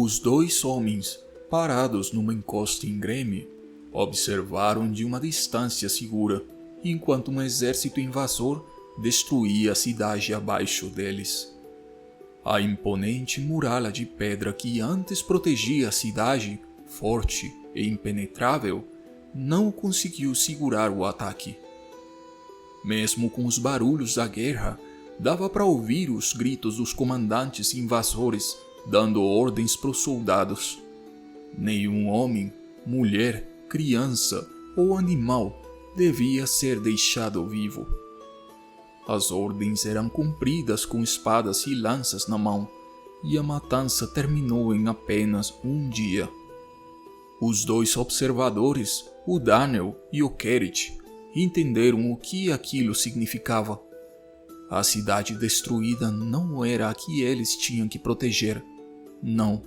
Os dois homens, parados numa encosta íngreme, observaram de uma distância segura, enquanto um exército invasor destruía a cidade abaixo deles. A imponente muralha de pedra que antes protegia a cidade, forte e impenetrável, não conseguiu segurar o ataque. Mesmo com os barulhos da guerra, dava para ouvir os gritos dos comandantes invasores dando ordens para os soldados. Nenhum homem, mulher, criança ou animal devia ser deixado vivo. As ordens eram cumpridas com espadas e lanças na mão, e a matança terminou em apenas um dia. Os dois observadores, o Daniel e o Kerit, entenderam o que aquilo significava. A cidade destruída não era a que eles tinham que proteger. Não,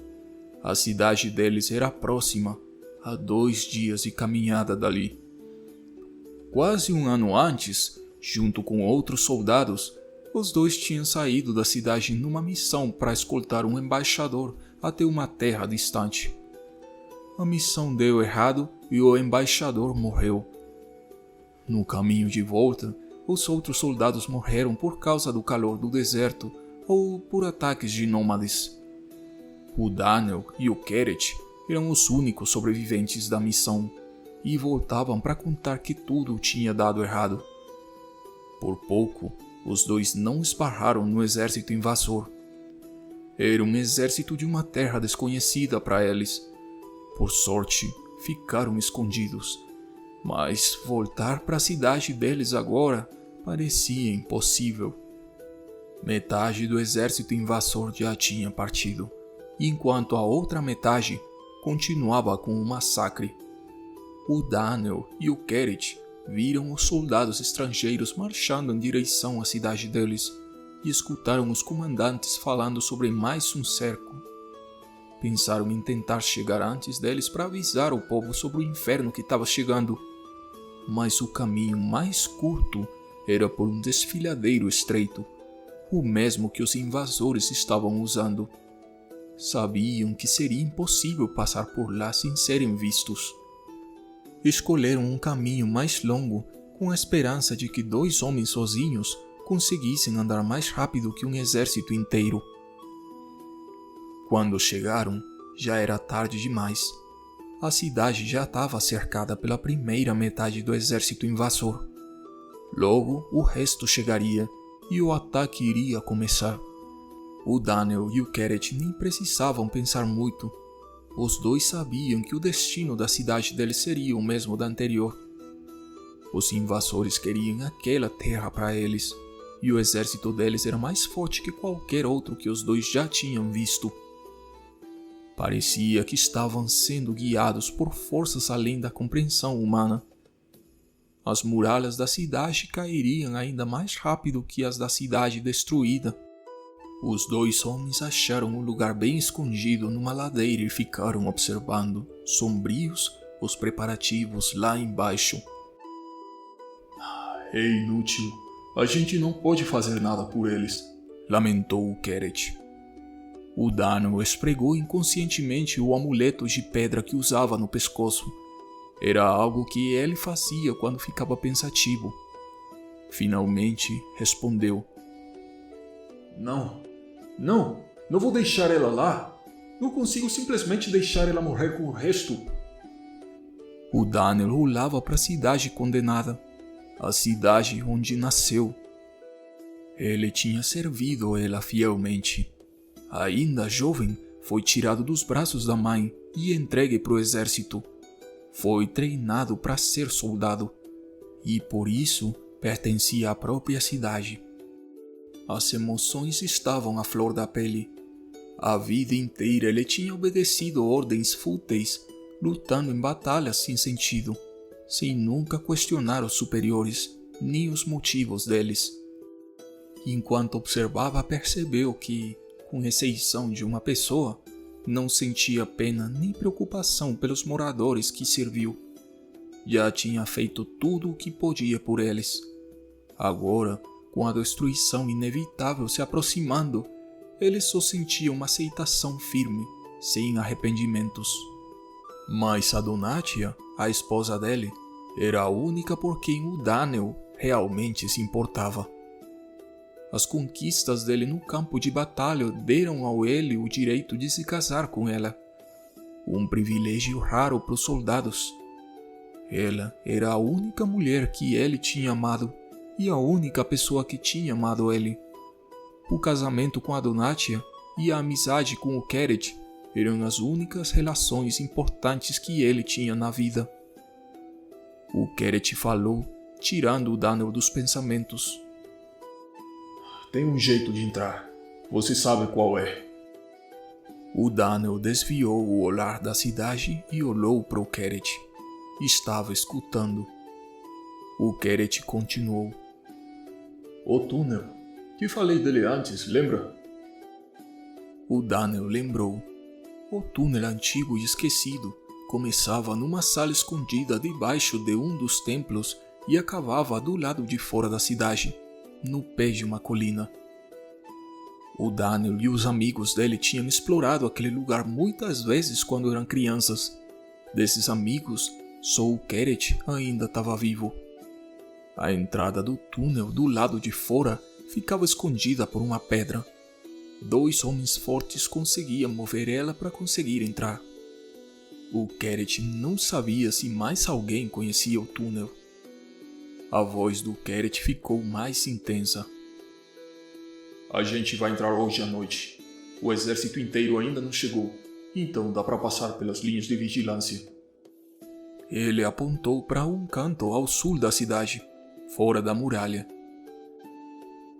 a cidade deles era próxima, a 2 dias de caminhada dali. Quase um ano antes, junto com outros soldados, os dois tinham saído da cidade numa missão para escoltar um embaixador até uma terra distante. A missão deu errado e o embaixador morreu. No caminho de volta, os outros soldados morreram por causa do calor do deserto ou por ataques de nômades. O Daniel e o Kerit eram os únicos sobreviventes da missão e voltavam para contar que tudo tinha dado errado. Por pouco, os dois não esbarraram no exército invasor. Era um exército de uma terra desconhecida para eles. Por sorte, ficaram escondidos. Mas voltar para a cidade deles agora parecia impossível. Metade do exército invasor já tinha partido, enquanto a outra metade continuava com o massacre. O Daniel e o Kerit viram os soldados estrangeiros marchando em direção à cidade deles e escutaram os comandantes falando sobre mais um cerco. Pensaram em tentar chegar antes deles para avisar o povo sobre o inferno que estava chegando. Mas o caminho mais curto era por um desfiladeiro estreito, o mesmo que os invasores estavam usando. Sabiam que seria impossível passar por lá sem serem vistos. Escolheram um caminho mais longo com a esperança de que 2 homens sozinhos conseguissem andar mais rápido que um exército inteiro. Quando chegaram, já era tarde demais. A cidade já estava cercada pela primeira metade do exército invasor. Logo, o resto chegaria e o ataque iria começar. O Daniel e o Kerit nem precisavam pensar muito. Os dois sabiam que o destino da cidade deles seria o mesmo da anterior. Os invasores queriam aquela terra para eles, e o exército deles era mais forte que qualquer outro que os dois já tinham visto. Parecia que estavam sendo guiados por forças além da compreensão humana. As muralhas da cidade cairiam ainda mais rápido que as da cidade destruída. Os 2 homens acharam um lugar bem escondido numa ladeira e ficaram observando, sombrios, os preparativos lá embaixo. É inútil. A gente não pode fazer nada por eles, lamentou o Kerit. O Daniel esfregou inconscientemente o amuleto de pedra que usava no pescoço. Era algo que ele fazia quando ficava pensativo. Finalmente respondeu. Não vou deixar ela lá. Não consigo simplesmente deixar ela morrer com o resto. O Daniel olhava para a cidade condenada, a cidade onde nasceu. Ele tinha servido ela fielmente. Ainda jovem, foi tirado dos braços da mãe e entregue para o exército. Foi treinado para ser soldado e por isso pertencia à própria cidade. As emoções estavam à flor da pele. A vida inteira ele tinha obedecido ordens fúteis, lutando em batalhas sem sentido, sem nunca questionar os superiores, nem os motivos deles. Enquanto observava, percebeu que, com exceção de uma pessoa, não sentia pena nem preocupação pelos moradores que serviu. Já tinha feito tudo o que podia por eles. Agora, com a destruição inevitável se aproximando, ele só sentia uma aceitação firme, sem arrependimentos. Mas a Donatia, a esposa dele, era a única por quem o Daniel realmente se importava. As conquistas dele no campo de batalha deram a ele o direito de se casar com ela, um privilégio raro para os soldados. Ela era a única mulher que ele tinha amado e a única pessoa que tinha amado ele. O casamento com a Donatia e a amizade com o Keret eram as únicas relações importantes que ele tinha na vida. O Keret falou, tirando o Daniel dos pensamentos. Tem um jeito de entrar. Você sabe qual é. O Daniel desviou o olhar da cidade e olhou para o Keret. Estava escutando. O Keret continuou. O túnel. Te falei dele antes, lembra? O Daniel lembrou. O túnel antigo e esquecido começava numa sala escondida debaixo de um dos templos e acabava do lado de fora da cidade, no pé de uma colina. O Daniel e os amigos dele tinham explorado aquele lugar muitas vezes quando eram crianças. Desses amigos, só o Keret ainda estava vivo. A entrada do túnel do lado de fora ficava escondida por uma pedra. 2 homens fortes conseguiam mover ela para conseguir entrar. O Keret não sabia se mais alguém conhecia o túnel. A voz do Keret ficou mais intensa. A gente vai entrar hoje à noite. O exército inteiro ainda não chegou, então dá para passar pelas linhas de vigilância. Ele apontou para um canto ao sul da cidade, fora da muralha.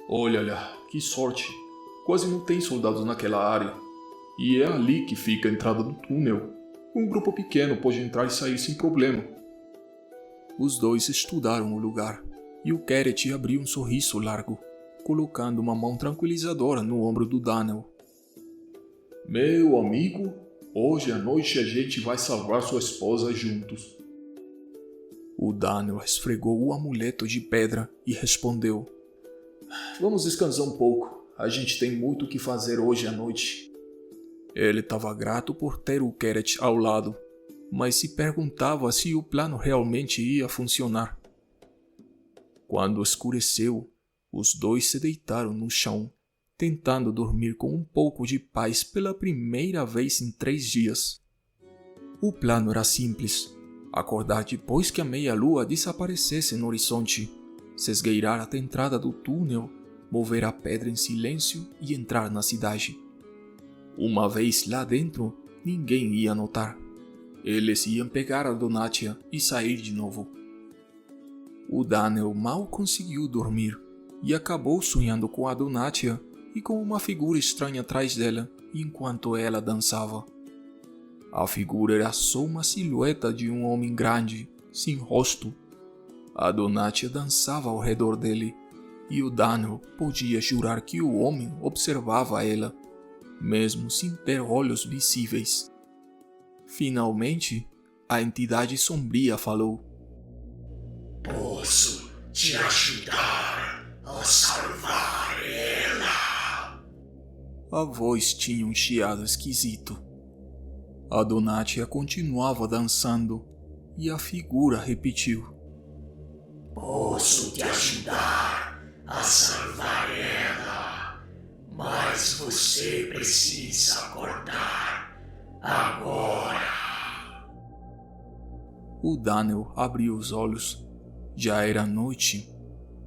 Olha lá, que sorte! Quase não tem soldados naquela área. E é ali que fica a entrada do túnel. Um grupo pequeno pode entrar e sair sem problema. Os dois estudaram o lugar, e o Keret abriu um sorriso largo, colocando uma mão tranquilizadora no ombro do Daniel. Meu amigo, hoje à noite a gente vai salvar sua esposa juntos. O Daniel esfregou o amuleto de pedra e respondeu. Vamos descansar um pouco. A gente tem muito o que fazer hoje à noite. Ele estava grato por ter o Keret ao lado, mas se perguntava se o plano realmente ia funcionar. Quando escureceu, os dois se deitaram no chão, tentando dormir com um pouco de paz pela primeira vez em 3 dias. O plano era simples: acordar depois que a meia-lua desaparecesse no horizonte, se esgueirar até a entrada do túnel, mover a pedra em silêncio e entrar na cidade. Uma vez lá dentro, ninguém ia notar. Eles iam pegar a Donatia e sair de novo. O Daniel mal conseguiu dormir e acabou sonhando com a Donatia e com uma figura estranha atrás dela enquanto ela dançava. A figura era só uma silhueta de um homem grande, sem rosto. A Donatia dançava ao redor dele e o Daniel podia jurar que o homem observava ela, mesmo sem ter olhos visíveis. Finalmente, a entidade sombria falou. Posso te ajudar a salvar ela. A voz tinha um chiado esquisito. A Donatia continuava dançando e a figura repetiu. Posso te ajudar a salvar ela, mas você precisa acordar agora. O Daniel abriu os olhos. Já era noite.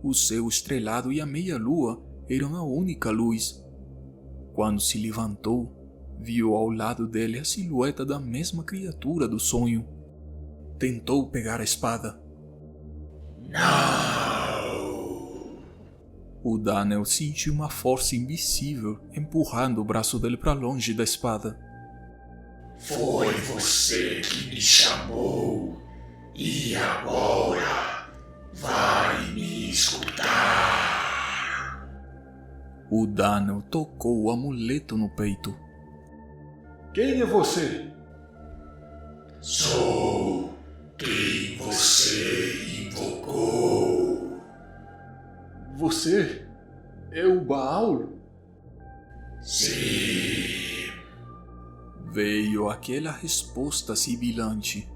O céu estrelado e a meia-lua eram a única luz. Quando se levantou, viu ao lado dele a silhueta da mesma criatura do sonho. Tentou pegar a espada. Não! O Daniel sentiu uma força invisível empurrando o braço dele para longe da espada. Foi você que me chamou, e agora vai me escutar. O Daniel tocou o amuleto no peito. Quem é você? Sou quem você invocou. Você é o Baal? Sim. Veio aquela resposta sibilante.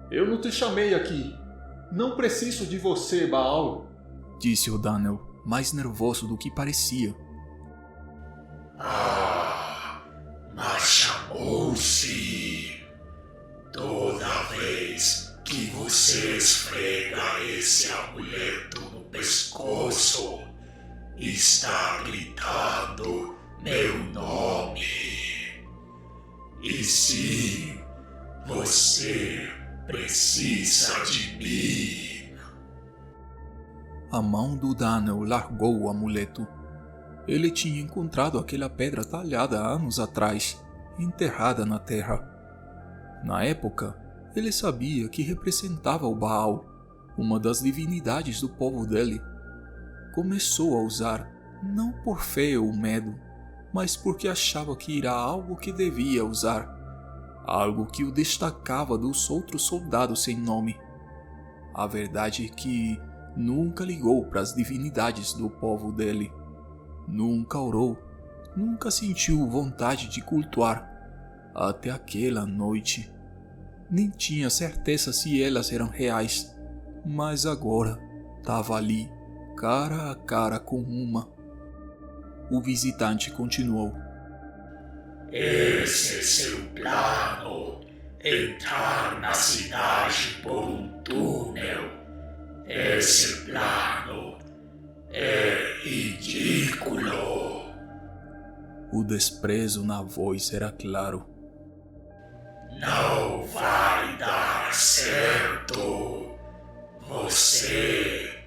Eu não te chamei aqui. Não preciso de você, Baal. Disse o Daniel, mais nervoso do que parecia. Mas chamou-se. Toda vez que você esfrega esse amuleto no pescoço, está gritando meu nome. E sim, você precisa de mim. A mão do Daniel largou o amuleto. Ele tinha encontrado aquela pedra talhada há anos atrás, enterrada na terra. Na época, ele sabia que representava o Baal, uma das divindades do povo dele. Começou a usar, não por fé ou medo, mas porque achava que era algo que devia usar, algo que o destacava dos outros soldados sem nome. A verdade é que nunca ligou para as divindades do povo dele. Nunca orou, nunca sentiu vontade de cultuar, até aquela noite. Nem tinha certeza se elas eram reais, mas agora estava ali, cara a cara com uma. O visitante continuou. Esse é seu plano, entrar na cidade por um túnel. Esse plano é ridículo. O desprezo na voz era claro. Não vai dar certo. Você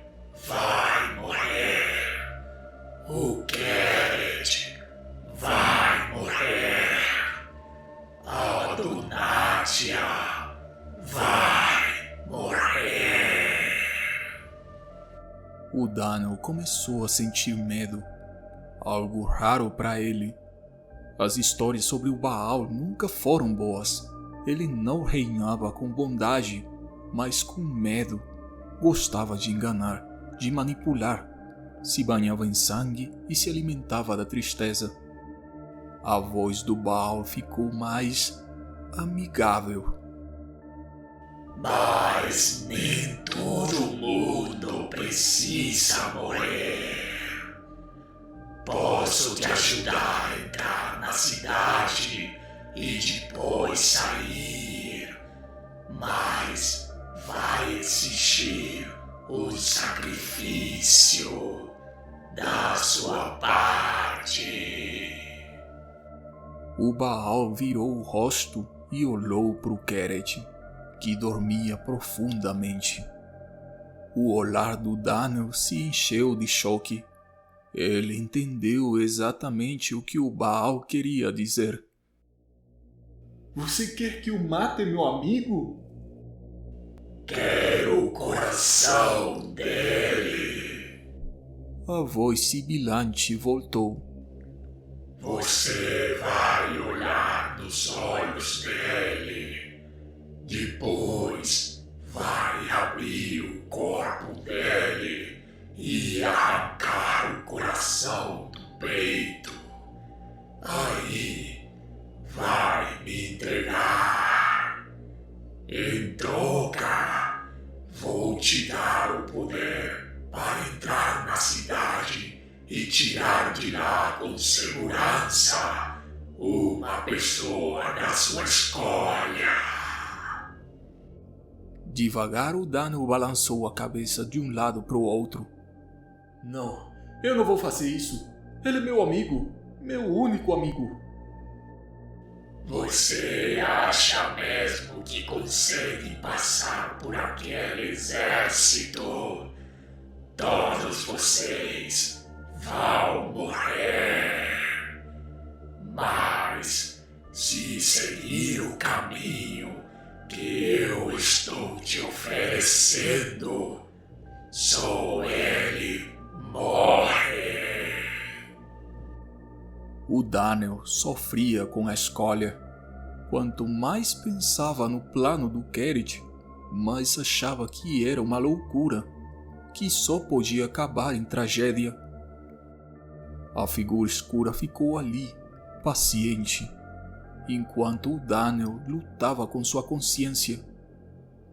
vai morrer. O Garrett vai morrer. A Donatia vai morrer. O Daniel começou a sentir medo, algo raro para ele. As histórias sobre o Baal nunca foram boas. Ele não reinava com bondade, mas com medo. Gostava de enganar, de manipular. Se banhava em sangue e se alimentava da tristeza. A voz do Baal ficou mais amigável. Mas nem todo mundo precisa morrer. Posso te ajudar a entrar na cidade e depois sair, mas vai exigir um sacrifício da sua parte. O Baal virou o rosto e olhou para o Garrett, que dormia profundamente. O olhar do Daniel se encheu de choque. Ele entendeu exatamente o que o Baal queria dizer. Você quer que eu mate meu amigo? Quero o coração dele. A voz sibilante voltou. Você vai olhar nos olhos dele. Depois vai abrir o corpo dele e arrancar o coração do peito. Aí vai me entregar. Em troca, vou te dar o poder para entrar na cidade e tirar de lá com segurança uma pessoa da sua escolha. Devagar o Daniel balançou a cabeça de um lado para o outro. Não, eu não vou fazer isso. Ele é meu amigo, meu único amigo. Você acha mesmo que consegue passar por aquele exército? Todos vocês vão morrer. Mas se seguir o caminho que eu estou te oferecendo, só ele morre. O Daniel sofria com a escolha. Quanto mais pensava no plano do Garrett, mais achava que era uma loucura, que só podia acabar em tragédia. A figura escura ficou ali, paciente. enquanto o Daniel lutava com sua consciência.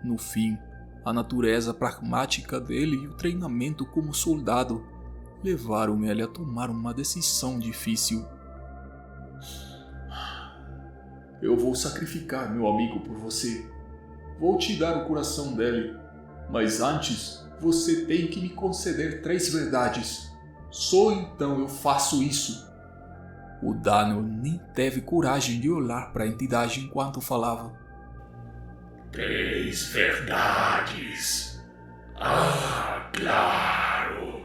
No fim, a natureza pragmática dele e o treinamento como soldado levaram ele a tomar uma decisão difícil. Eu vou sacrificar meu amigo por você. Vou te dar o coração dele. Mas antes, você tem que me conceder 3 verdades. Só então eu faço isso. O Daniel nem teve coragem de olhar para a entidade enquanto falava. 3 verdades. Ah, claro.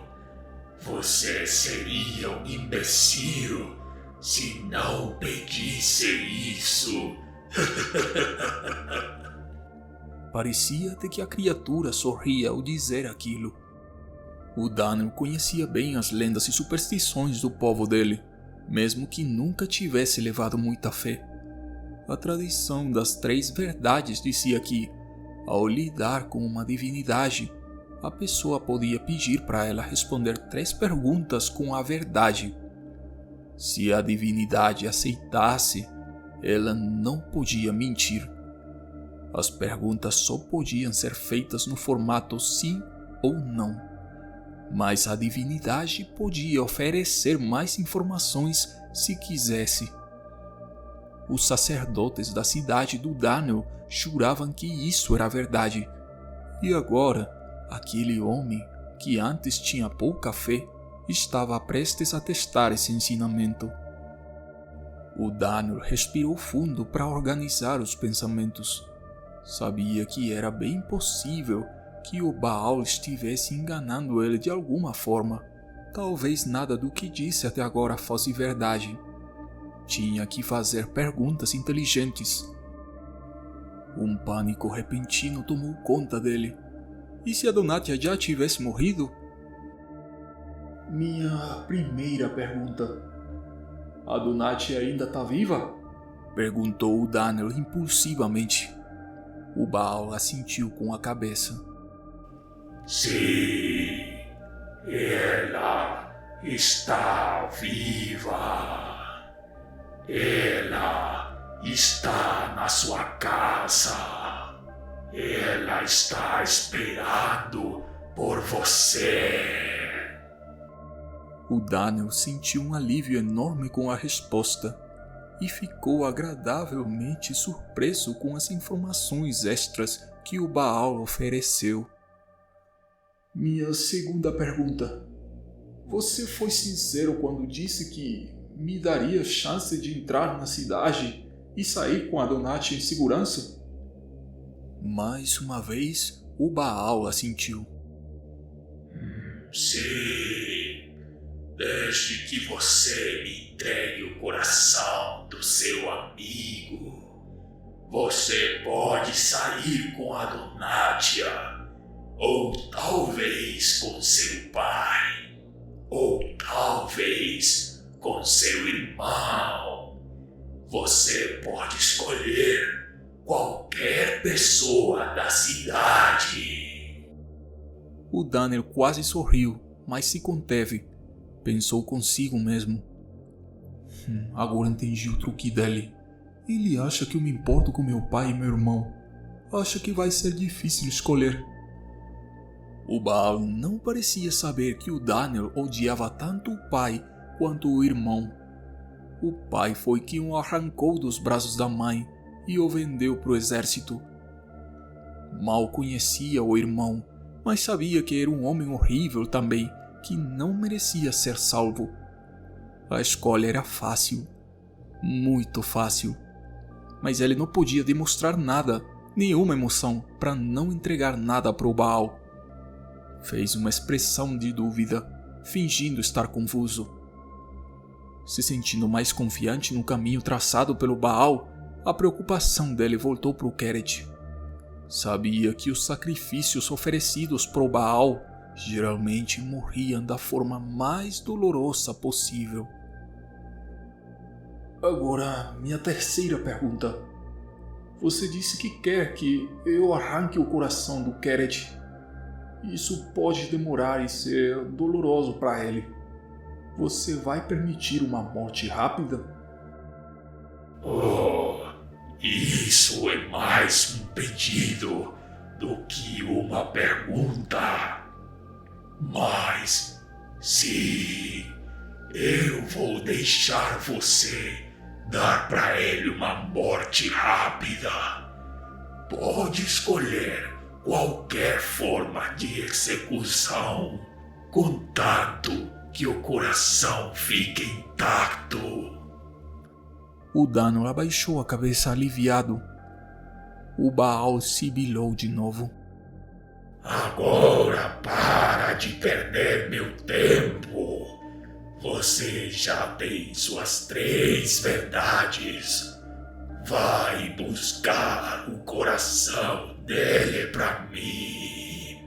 Você seria um imbecil se não pedisse isso. Parecia até que a criatura sorria ao dizer aquilo. O Daniel conhecia bem as lendas e superstições do povo dele, mesmo que nunca tivesse levado muita fé. A tradição das 3 verdades dizia que, ao lidar com uma divindade, a pessoa podia pedir para ela responder 3 perguntas com a verdade. Se a divindade aceitasse, ela não podia mentir. As perguntas só podiam ser feitas no formato sim ou não, mas a divindade podia oferecer mais informações se quisesse. Os sacerdotes da cidade do Daniel juravam que isso era verdade, e agora aquele homem, que antes tinha pouca fé, estava prestes a testar esse ensinamento. O Daniel respirou fundo para organizar os pensamentos. Sabia que era bem possível que o Baal estivesse enganando ele de alguma forma. Talvez nada do que disse até agora fosse verdade. Tinha que fazer perguntas inteligentes. Um pânico repentino tomou conta dele. E se a Donatia já tivesse morrido? Minha primeira pergunta. A Donatia ainda está viva? Perguntou o Daniel impulsivamente. O Baal assentiu com a cabeça. Sim, ela está viva. Ela está na sua casa. Ela está esperando por você. O Daniel sentiu um alívio enorme com a resposta e ficou agradavelmente surpreso com as informações extras que o Baal ofereceu. Minha segunda pergunta. Você foi sincero quando disse que me daria chance de entrar na cidade e sair com a Donatia em segurança? Mais uma vez, o Baal assentiu. Sim, desde que você me entregue o coração do seu amigo, você pode sair com a Donatia, ou talvez com seu pai, ou talvez com seu irmão. Você pode escolher qualquer pessoa da cidade. O Daniel quase sorriu, mas se conteve. Pensou consigo mesmo. Agora entendi o truque dele. Ele acha que eu me importo com meu pai e meu irmão. Acha que vai ser difícil escolher. O Baal não parecia saber que o Daniel odiava tanto o pai quanto o irmão. O pai foi quem o arrancou dos braços da mãe e o vendeu para o exército. Mal conhecia o irmão, mas sabia que era um homem horrível também, que não merecia ser salvo. A escolha era fácil, muito fácil, mas ele não podia demonstrar nada, nenhuma emoção, para não entregar nada para o Baal. Fez uma expressão de dúvida, fingindo estar confuso. Se sentindo mais confiante no caminho traçado pelo Baal, a preocupação dele voltou para o Keret. Sabia que os sacrifícios oferecidos para o Baal geralmente morriam da forma mais dolorosa possível. Agora, minha terceira pergunta. Você disse que quer que eu arranque o coração do Keret. Isso pode demorar e ser doloroso para ele. Você vai permitir uma morte rápida? Oh, Isso é mais um pedido do que uma pergunta. Mas, sim, eu vou deixar você dar para ele uma morte rápida. Pode escolher qualquer forma de execução, contanto que o coração fique intacto. O Daniel abaixou a cabeça aliviado. O Baal sibilou de novo. Agora para de perder meu tempo. Você já tem suas 3 verdades. Vai buscar o coração dele para mim.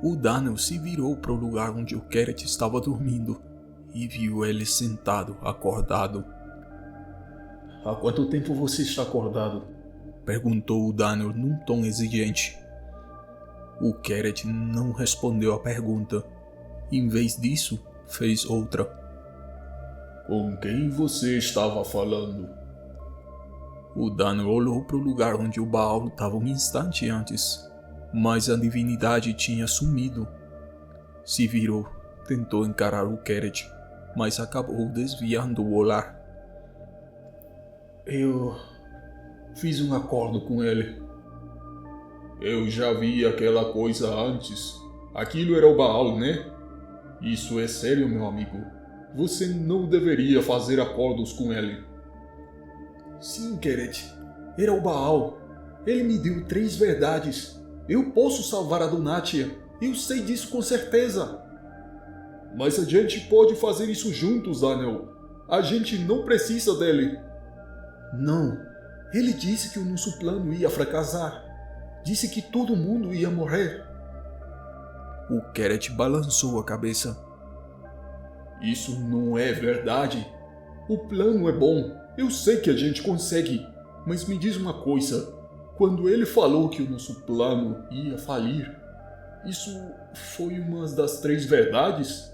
O Daniel se virou para o lugar onde o Keret estava dormindo e viu ele sentado, acordado. Há quanto tempo você está acordado? Perguntou o Daniel num tom exigente. O Keret não respondeu à pergunta. Em vez disso, fez outra. Com quem você estava falando? O Daniel olhou para o lugar onde o Baal estava um instante antes, mas a divindade tinha sumido. Se virou, tentou encarar o Keret, mas acabou desviando o olhar. Eu fiz um acordo com ele. Eu já vi aquela coisa antes. Aquilo era o Baal, né? Isso é sério, meu amigo. Você não deveria fazer acordos com ele. Sim, Keret. Era o Baal. Ele me deu 3 verdades. Eu posso salvar a Dunatia. Eu sei disso com certeza. Mas a gente pode fazer isso juntos, Daniel. A gente não precisa dele. Não. Ele disse que o nosso plano ia fracassar. Disse que todo mundo ia morrer. O Keret balançou a cabeça. Isso não é verdade. O plano é bom. Eu sei que a gente consegue. Mas me diz uma coisa. Quando ele falou que o nosso plano ia falir, isso foi uma das 3 verdades?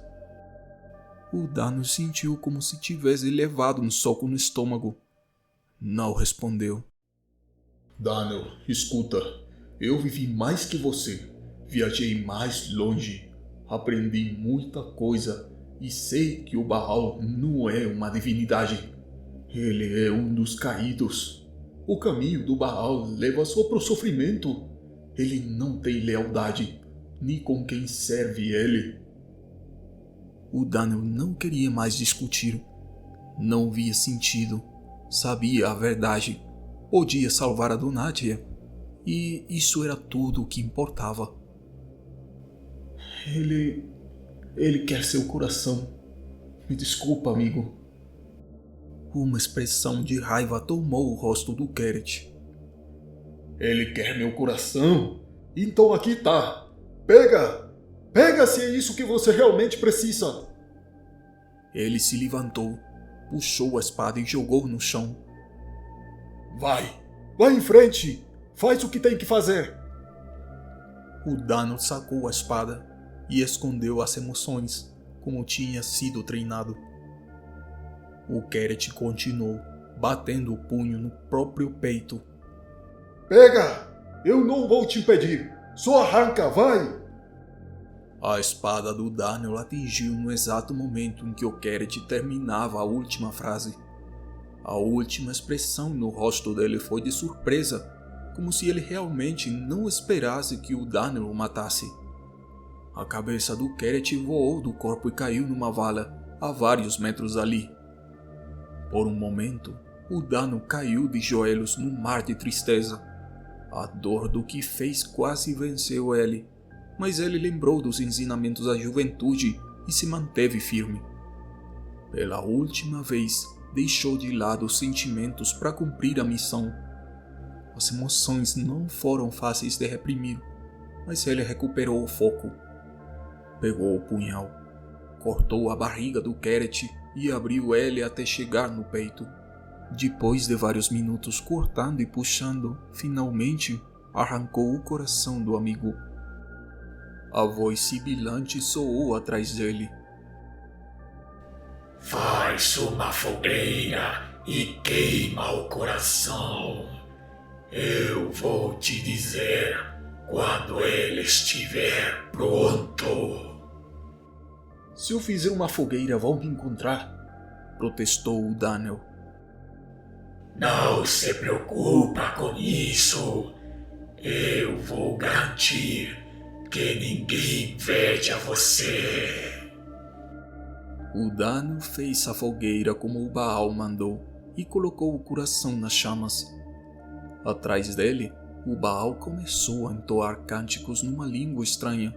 O Daniel sentiu como se tivesse levado um soco no estômago. Não respondeu. Daniel, escuta. Eu vivi mais que você. Viajei mais longe. Aprendi muita coisa. E sei que o Baal não é uma divindade. Ele é um dos caídos. O caminho do Baal leva só para o sofrimento. Ele não tem lealdade, nem com quem serve ele. O Daniel não queria mais discutir. Não via sentido. Sabia a verdade. Podia salvar a Dunatia. E isso era tudo o que importava. Ele quer seu coração. Me desculpa, amigo. Uma expressão de raiva tomou o rosto do Keret. Ele quer meu coração? Então aqui tá. Pega! Pega se é isso que você realmente precisa. Ele se levantou, puxou a espada e jogou no chão. Vai em frente. Faz o que tem que fazer. O Daniel sacou a espada e escondeu as emoções, como tinha sido treinado. O Keret continuou, batendo o punho no próprio peito. Pega! Eu não vou te impedir. Só arranca, vai! A espada do Daniel atingiu no exato momento em que o Keret terminava a última frase. A última expressão no rosto dele foi de surpresa, como se ele realmente não esperasse que o Daniel o matasse. A cabeça do Keret voou do corpo e caiu numa vala, a vários metros ali. Por um momento, o Daniel caiu de joelhos num mar de tristeza. A dor do que fez quase venceu ele, mas ele lembrou dos ensinamentos da juventude e se manteve firme. Pela última vez, deixou de lado os sentimentos para cumprir a missão. As emoções não foram fáceis de reprimir, mas ele recuperou o foco. Pegou o punhal, cortou a barriga do Keret e abriu ele até chegar no peito. Depois de vários minutos cortando e puxando, finalmente arrancou o coração do amigo. A voz sibilante soou atrás dele. Faz uma fogueira e queima o coração. Eu vou te dizer quando ele estiver pronto. Se eu fizer uma fogueira, vão me encontrar? Protestou o Daniel. Não se preocupa com isso. Eu vou garantir que ninguém veja você. O Daniel fez a fogueira como o Baal mandou e colocou o coração nas chamas. Atrás dele, o Baal começou a entoar cânticos numa língua estranha.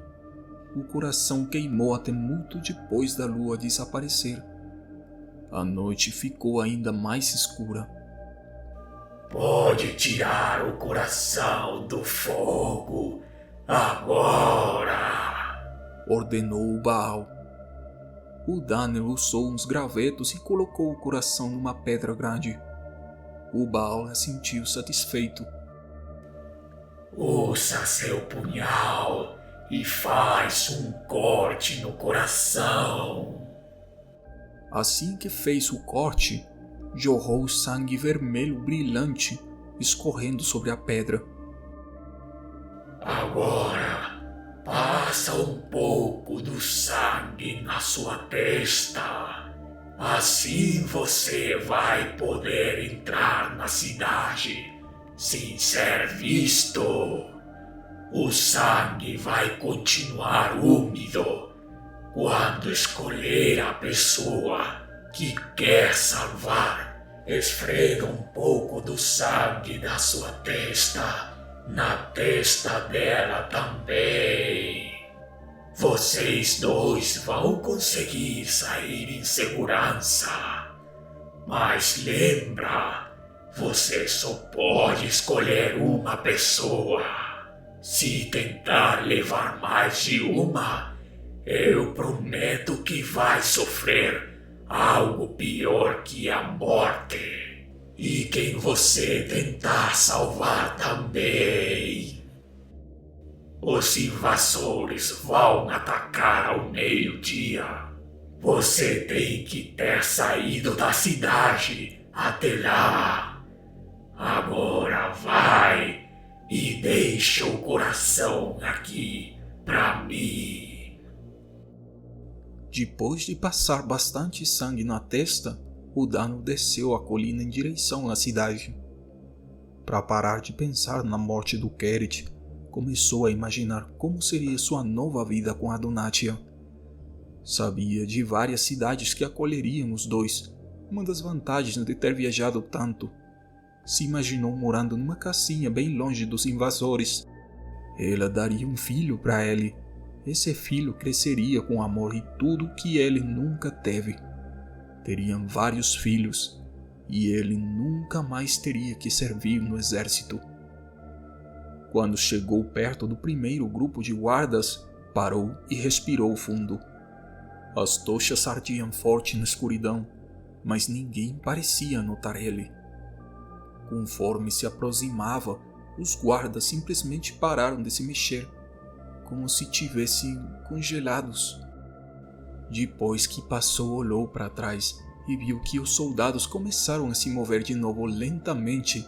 O coração queimou até muito depois da lua desaparecer. A noite ficou ainda mais escura. Pode tirar o coração do fogo agora, ordenou o Baal. O Daniel usou uns gravetos e colocou o coração numa pedra grande. O Baal assentiu satisfeito. Usa seu punhal e faz um corte no coração. Assim que fez o corte, jorrou sangue vermelho brilhante escorrendo sobre a pedra. Agora, passa um pouco do sangue na sua testa. Assim você vai poder entrar na cidade sem ser visto. O sangue vai continuar úmido quando escolher a pessoa que quer salvar. Esfrega um pouco do sangue da sua testa na testa dela também. Vocês dois vão conseguir sair em segurança. Mas lembra, você só pode escolher uma pessoa. Se tentar levar mais de uma, eu prometo que vai sofrer algo pior que a morte. E quem você tentar salvar também. Os invasores vão atacar ao meio-dia. Você tem que ter saído da cidade até lá. Agora vai e deixa o coração aqui pra mim. Depois de passar bastante sangue na testa, o Daniel desceu a colina em direção à cidade. Para parar de pensar na morte do Keret, começou a imaginar como seria sua nova vida com a Donatia. Sabia de várias cidades que acolheriam os dois, uma das vantagens de ter viajado tanto. Se imaginou morando numa casinha bem longe dos invasores. Ela daria um filho para ele. Esse filho cresceria com amor e tudo o que ele nunca teve. Teriam vários filhos, e ele nunca mais teria que servir no exército. Quando chegou perto do primeiro grupo de guardas, parou e respirou fundo. As tochas ardiam forte na escuridão, mas ninguém parecia notar ele. Conforme se aproximava, os guardas simplesmente pararam de se mexer, como se tivessem congelados. Depois que passou, olhou para trás e viu que os soldados começaram a se mover de novo lentamente,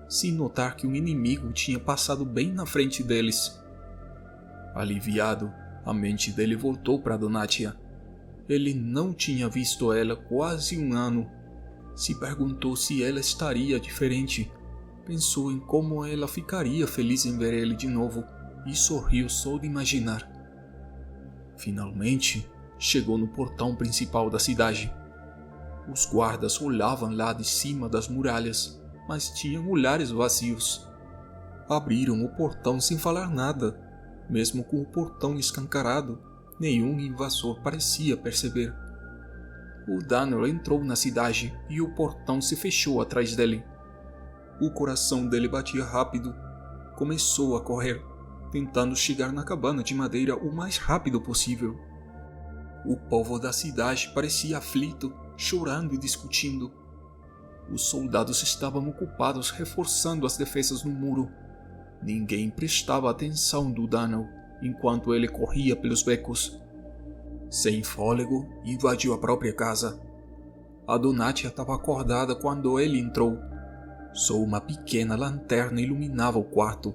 sem notar que o inimigo tinha passado bem na frente deles. Aliviado, a mente dele voltou para Donatia. Ele não tinha visto ela quase um ano. Se perguntou se ela estaria diferente. Pensou em como ela ficaria feliz em ver ele de novo e sorriu só de imaginar. Finalmente, chegou no portão principal da cidade. Os guardas olhavam lá de cima das muralhas, mas tinham olhares vazios. Abriram o portão sem falar nada. Mesmo com o portão escancarado, nenhum invasor parecia perceber. O Daniel entrou na cidade e o portão se fechou atrás dele. O coração dele batia rápido. Começou a correr, tentando chegar na cabana de madeira o mais rápido possível. O povo da cidade parecia aflito, chorando e discutindo. Os soldados estavam ocupados reforçando as defesas no muro. Ninguém prestava atenção do Daniel enquanto ele corria pelos becos. Sem fôlego, invadiu a própria casa. A Donatia estava acordada quando ele entrou. Só uma pequena lanterna iluminava o quarto.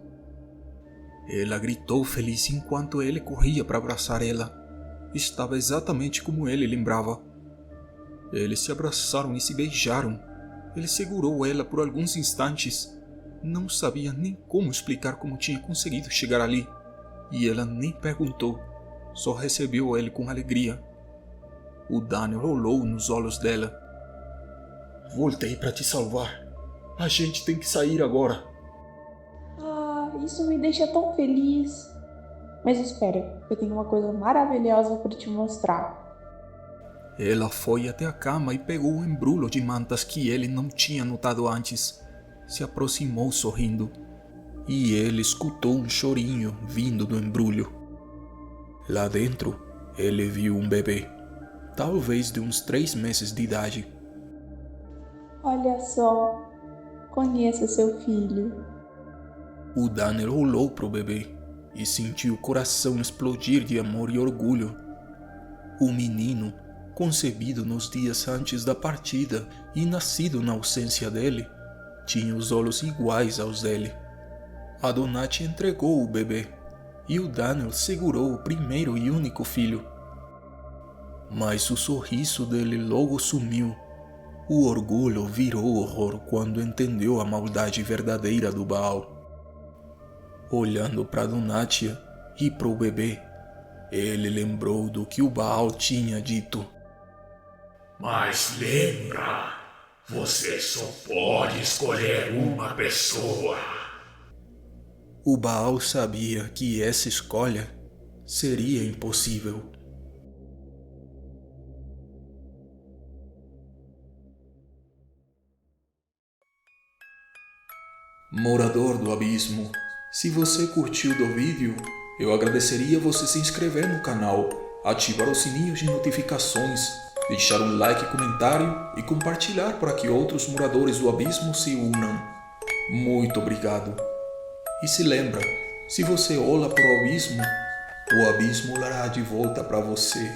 Ela gritou feliz enquanto ele corria para abraçar ela. Estava exatamente como ele lembrava. Eles se abraçaram e se beijaram. Ele segurou ela por alguns instantes. Não sabia nem como explicar como tinha conseguido chegar ali. E ela nem perguntou. Só recebeu ele com alegria. O Daniel olhou nos olhos dela. Voltei para te salvar. A gente tem que sair agora. Isso me deixa tão feliz. Mas espera, eu tenho uma coisa maravilhosa para te mostrar. Ela foi até a cama e pegou um embrulho de mantas que ele não tinha notado antes. Se aproximou sorrindo. E ele escutou um chorinho vindo do embrulho. Lá dentro, ele viu um bebê, talvez de uns 3 meses de idade. Olha só, conheça seu filho. O Daniel olhou para o bebê e sentiu o coração explodir de amor e orgulho. O menino, concebido nos dias antes da partida e nascido na ausência dele, tinha os olhos iguais aos dele. A Donatia entregou o bebê e o Daniel segurou o primeiro e único filho. Mas o sorriso dele logo sumiu. O orgulho virou horror quando entendeu a maldade verdadeira do Baal. Olhando para Donatia e para o bebê, ele lembrou do que o Baal tinha dito. Mas lembra, você só pode escolher uma pessoa. O Baal sabia que essa escolha seria impossível. Morador do Abismo, se você curtiu do vídeo, eu agradeceria você se inscrever no canal, ativar os sininhos de notificações, deixar um like e comentário e compartilhar para que outros moradores do Abismo se unam. Muito obrigado. E se lembra, se você olha para o abismo olhará de volta para você.